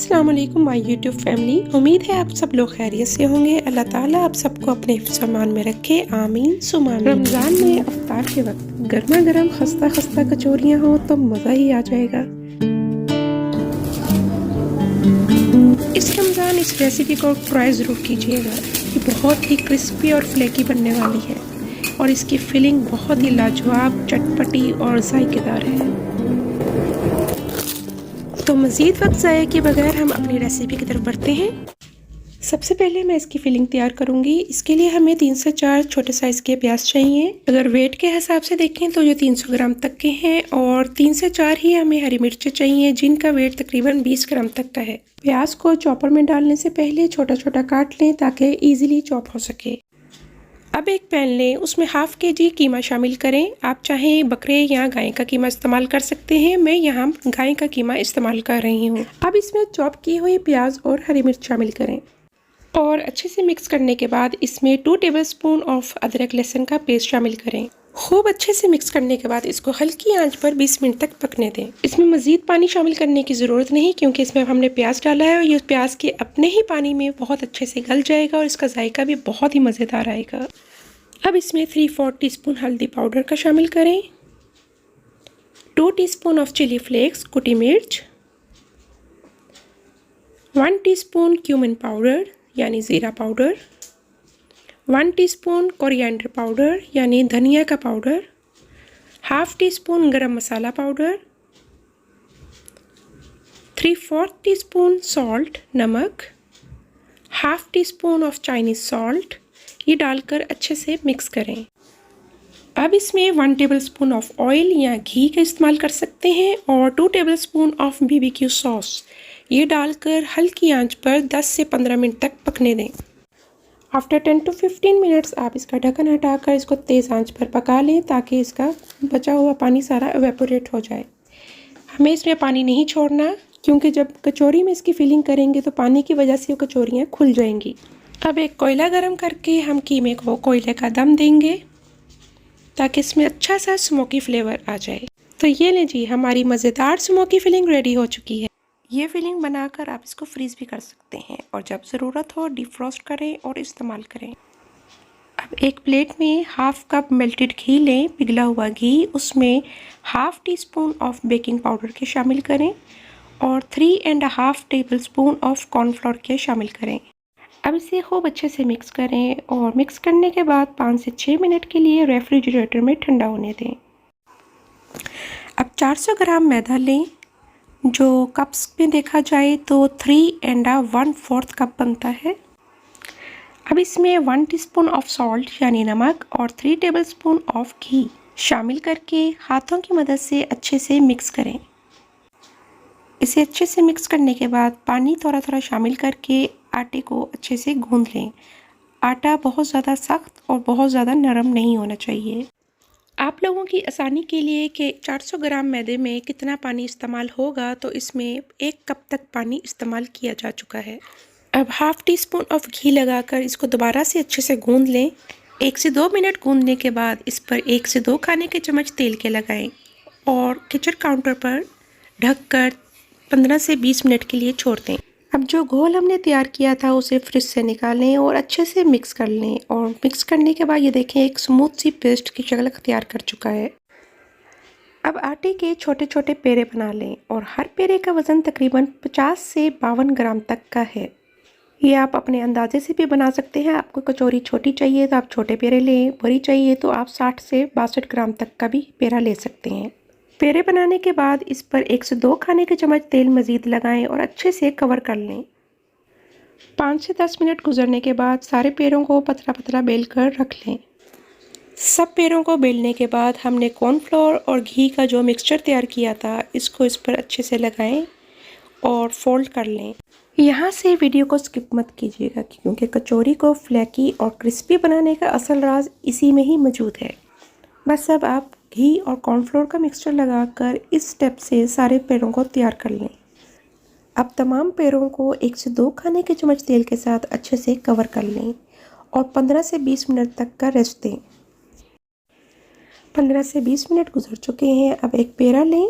अस्सलाम वालेकुम my YouTube family. उम्मीद है आप सब लोग खैरियत से होंगे। अल्लाह ताला आप सबको अपने हिफ्ज़-ओ-अमान में रखे, आमीन सुमा आमीन। रमज़ान में इफ्तार के वक्त गर्मा गर्म खस्ता खस्ता कचौरियाँ हो तो मज़ा ही आ जाएगा। इस रमज़ान इस रेसिपी को ट्राई ज़रूर कीजिएगा। ये बहुत ही क्रिस्पी और फ्लेकी बनने वाली है और इसकी फिलिंग बहुत ही लाजवाब, चटपटी और जायकेदार है। तो मज़ीद वक्त ज़ाया किए बगैर हम अपनी रेसिपी की तरफ बढ़ते हैं। सबसे पहले मैं इसकी फिलिंग तैयार करूंगी। इसके लिए हमें 3 से 4 छोटे साइज़ के प्याज चाहिए। अगर वेट के हिसाब से देखें तो ये 300 ग्राम तक के हैं और 3 से 4 ही हमें हरी मिर्चें चाहिए जिनका वेट तकरीबन 20 ग्राम तक का है। प्याज को चॉपर में डालने से पहले छोटा छोटा काट लें ताकि ईजिली चॉप हो सके। अब एक पैन लें, उसमें हाफ केजी कीमा शामिल करें। आप चाहें बकरे या गाय का कीमा इस्तेमाल कर सकते हैं। मैं यहाँ गाय का कीमा इस्तेमाल कर रही हूँ। अब इसमें चॉप की हुई प्याज और हरी मिर्च शामिल करें और अच्छे से मिक्स करने के बाद इसमें 2 टेबलस्पून ऑफ अदरक लहसुन का पेस्ट शामिल करें। खूब अच्छे से मिक्स करने के बाद इसको हल्की आंच पर 20 मिनट तक पकने दें। इसमें मज़ीद पानी शामिल करने की ज़रूरत नहीं क्योंकि इसमें हमने प्याज डाला है और ये प्याज के अपने ही पानी में बहुत अच्छे से गल जाएगा और इसका जायका भी बहुत ही मज़ेदार आएगा। अब इसमें 3/4 टीस्पून हल्दी पाउडर का शामिल करें, 2 टीस्पून ऑफ चिली फ्लेक्स कुटी मिर्च, 1 टीस्पून क्यूमिन पाउडर यानी ज़ीरा पाउडर, 1 टीस्पून कोरिएंडर पाउडर यानी धनिया का पाउडर, हाफ टीस्पून गरम मसाला पाउडर, 3/4 टीस्पून सॉल्ट नमक, half teaspoon of Chinese salt, ये डालकर अच्छे से मिक्स करें। अब इसमें 1 टेबलस्पून ऑफ ऑयल या घी का इस्तेमाल कर सकते हैं और 2 टेबलस्पून ऑफ BBQ सॉस, ये डालकर हल्की आंच पर 10 से 15 मिनट तक पकने दें। आफ्टर 10 to 15 मिनट्स आप इसका ढक्कन हटाकर इसको तेज़ आंच पर पका लें ताकि इसका बचा हुआ पानी सारा एवेपोरेट हो जाए। हमें इसमें पानी नहीं छोड़ना क्योंकि जब कचौरी में इसकी फिलिंग करेंगे तो पानी की वजह से वो कचौरियाँ खुल जाएंगी। अब एक कोयला गरम करके हम कीमे को कोयले का दम देंगे ताकि इसमें अच्छा सा स्मोकी फ्लेवर आ जाए। तो ये लें जी, हमारी मज़ेदार स्मोकी फिलिंग रेडी हो चुकी है। ये फिलिंग बनाकर आप इसको फ्रीज़ भी कर सकते हैं और जब ज़रूरत हो डीप फ्रोस्ट करें और इस्तेमाल करें। अब एक प्लेट में हाफ कप मेल्टेड घी लें, पिघला हुआ घी, उसमें half teaspoon of baking powder के शामिल करें और 3.5 टेबलस्पून ऑफ कॉर्नफ्लोर के शामिल करें। अब इसे खूब अच्छे से मिक्स करें और मिक्स करने के बाद 5 से 6 मिनट के लिए रेफ्रिजरेटर में ठंडा होने दें। अब 400 ग्राम मैदा लें, जो कप्स में देखा जाए तो 3.1/4 कप बनता है। अब इसमें 1 टीस्पून ऑफ सॉल्ट यानी नमक और 3 टेबलस्पून ऑफ घी शामिल करके हाथों की मदद से अच्छे से मिक्स करें। इसे अच्छे से मिक्स करने के बाद पानी थोड़ा थोड़ा शामिल करके आटे को अच्छे से गूंद लें। आटा बहुत ज़्यादा सख्त और बहुत ज़्यादा नरम नहीं होना चाहिए। आप लोगों की आसानी के लिए कि 400 ग्राम मैदे में कितना पानी इस्तेमाल होगा तो इसमें 1 कप तक पानी इस्तेमाल किया जा चुका है। अब हाफ टीस्पून ऑफ घी लगाकर इसको दोबारा से अच्छे से गूंद लें। 1 से 2 मिनट गूंदने के बाद इस पर 1 से 2 खाने के चम्मच तेल के लगाएं और किचन काउंटर पर ढककर 15 से 20 मिनट के लिए छोड़ दें। अब जो घोल हमने तैयार किया था उसे फ्रिज से निकालें और अच्छे से मिक्स कर लें और मिक्स करने के बाद ये देखें एक स्मूथ सी पेस्ट की शक्ल अख्तियार कर चुका है। अब आटे के छोटे छोटे पेड़े बना लें और हर पेड़े का वज़न तकरीबन 50 से 52 ग्राम तक का है। ये आप अपने अंदाजे से भी बना सकते हैं। आपको कचौरी छोटी चाहिए तो आप छोटे पेड़े लें, बड़ी चाहिए तो आप 60 से 62 ग्राम तक का भी पेड़ा ले सकते हैं। पेड़े बनाने के बाद इस पर 1 से 2 खाने के चम्मच तेल मज़ीद लगाएं और अच्छे से कवर कर लें। 5 से 10 मिनट गुजरने के बाद सारे पेड़ों को पतला पतला बेल कर रख लें। सब पेड़ों को बेलने के बाद हमने कॉर्नफ्लोर और घी का जो मिक्सचर तैयार किया था इसको इस पर अच्छे से लगाएं और फोल्ड कर लें। यहाँ से वीडियो को स्किप मत कीजिएगा क्योंकि कचौरी को फ्लैकी और क्रिस्पी बनाने का असल राज इसी में ही मौजूद है। बस अब आप घी और कॉर्नफ्लोर का मिक्सचर लगाकर इस स्टेप से सारे पेड़ों को तैयार कर लें। अब तमाम पेड़ों को 1 से 2 खाने के चम्मच तेल के साथ अच्छे से कवर कर लें और 15 से 20 मिनट तक का रेस्ट दें। 15 से 20 मिनट गुजर चुके हैं। अब एक पेड़ा लें,